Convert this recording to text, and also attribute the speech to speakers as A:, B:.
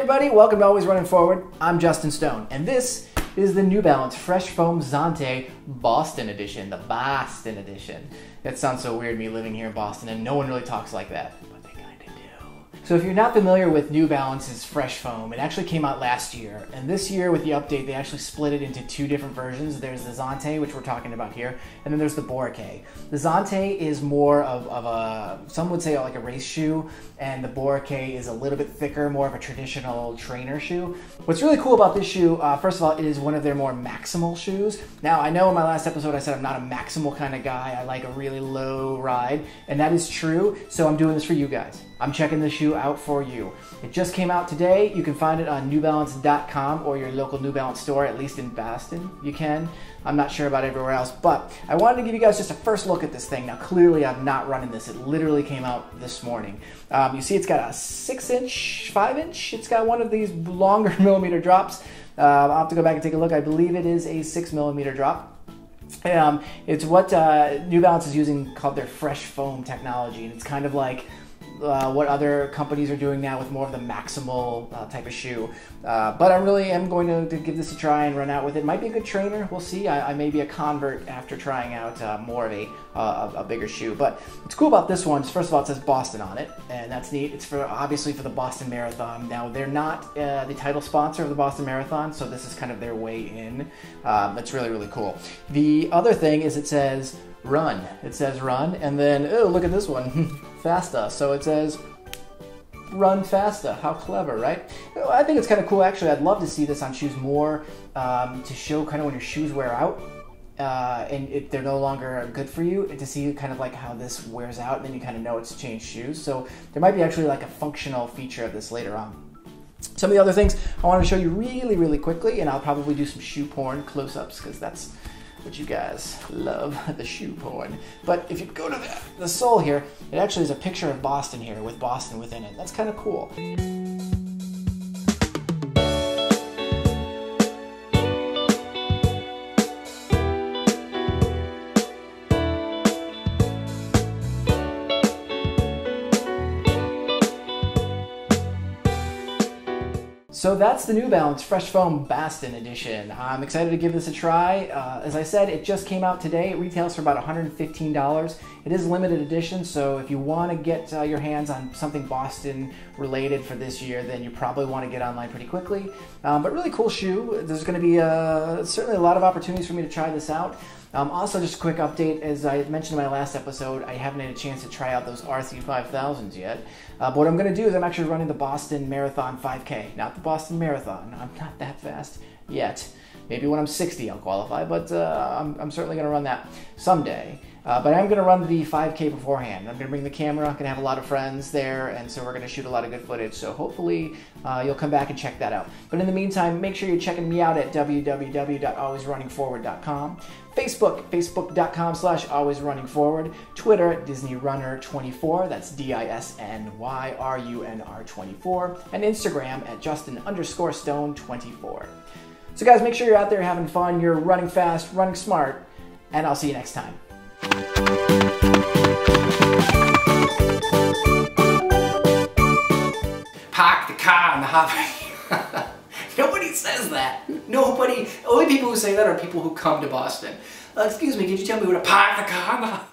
A: everybody, welcome to Always Running Forward. I'm Justin Stone, and this is the New Balance Fresh Foam Zante Boston Edition, the Boston Edition. That sounds so weird, me living here in Boston, and no one really talks like that, but they kind of do. So if you're not familiar with New Balance's Fresh Foam, it actually came out last year, and this year with the update, they actually split it into two different versions. There's the Zante, which we're talking about here, and then there's the Boracay. The Zante is more of a, some would say like a race shoe, and the Boracay is a little bit thicker, more of a traditional trainer shoe. What's really cool about this shoe, first of all, it is one of their more maximal shoes. Now, I know in my last episode I said I'm not a maximal kind of guy. I like a really low ride, and that is true, so I'm doing this for you guys. I'm checking the shoe out for you. It just came out today. You can find it on newbalance.com or your local New Balance store, at least in Boston. You can. I'm not sure about everywhere else, but I wanted to give you guys just a first look at this thing. Now, clearly I'm not running this. It literally came out this morning. You see it's got a 6-inch, 5-inch. It's got one of these longer millimeter drops. I'll have to go back and take a look. I believe it is a 6mm drop. It's what New Balance is using called their Fresh Foam technology, and it's kind of like what other companies are doing now with more of the maximal type of shoe. But I really am going to give this a try and run out with it. Might be a good trainer. We'll see. I may be a convert after trying out more of a bigger shoe. But what's cool about this one is, first of all, it says Boston on it, and that's neat. It's obviously for the Boston Marathon. Now, they're not the title sponsor of the Boston Marathon, so this is kind of their way in. That's really, really cool. The other thing is it says run. It says run, and then, oh, look at this one. Faster. So it says run faster. How clever, right? I think it's kind of cool, actually. I'd love to see this on shoes more to show kind of when your shoes wear out and if they're no longer good for you, and to see kind of like how this wears out, and then you kind of know it's changed shoes. So there might be actually like a functional feature of this later on. Some of the other things I want to show you really, really quickly, and I'll probably do some shoe porn close-ups because that's what you guys love, the shoe porn. But if you go to the sole here, it actually is a picture of Boston here with Boston within it. That's kind of cool. So that's the New Balance Fresh Foam Boston Edition. I'm excited to give this a try. As I said, it just came out today. It retails for about $115. It is limited edition, so if you want to get your hands on something Boston related for this year, then you probably want to get online pretty quickly. But really cool shoe. There's going to be certainly a lot of opportunities for me to try this out. Also, just a quick update, as I mentioned in my last episode, I haven't had a chance to try out those RC5000s yet. But what I'm going to do is I'm actually running the Boston Marathon 5K, not the Boston Marathon. I'm not that fast yet. Maybe when I'm 60 I'll qualify, but I'm certainly going to run that someday. But I'm going to run the 5K beforehand. I'm going to bring the camera, I'm going to have a lot of friends there, and so we're going to shoot a lot of good footage. So hopefully you'll come back and check that out. But in the meantime, make sure you're checking me out at www.alwaysrunningforward.com. Facebook, facebook.com/alwaysrunningforward. Twitter, DisneyRunner24, that's DISNYRUNR24. And Instagram at Justin_Stone24. So guys, make sure you're out there having fun, you're running fast, running smart, and I'll see you next time. Park the car in the hopper. Nobody says that. Nobody. Only people who say that are people who come to Boston. Excuse me, could you tell me where to park the car in the hopper?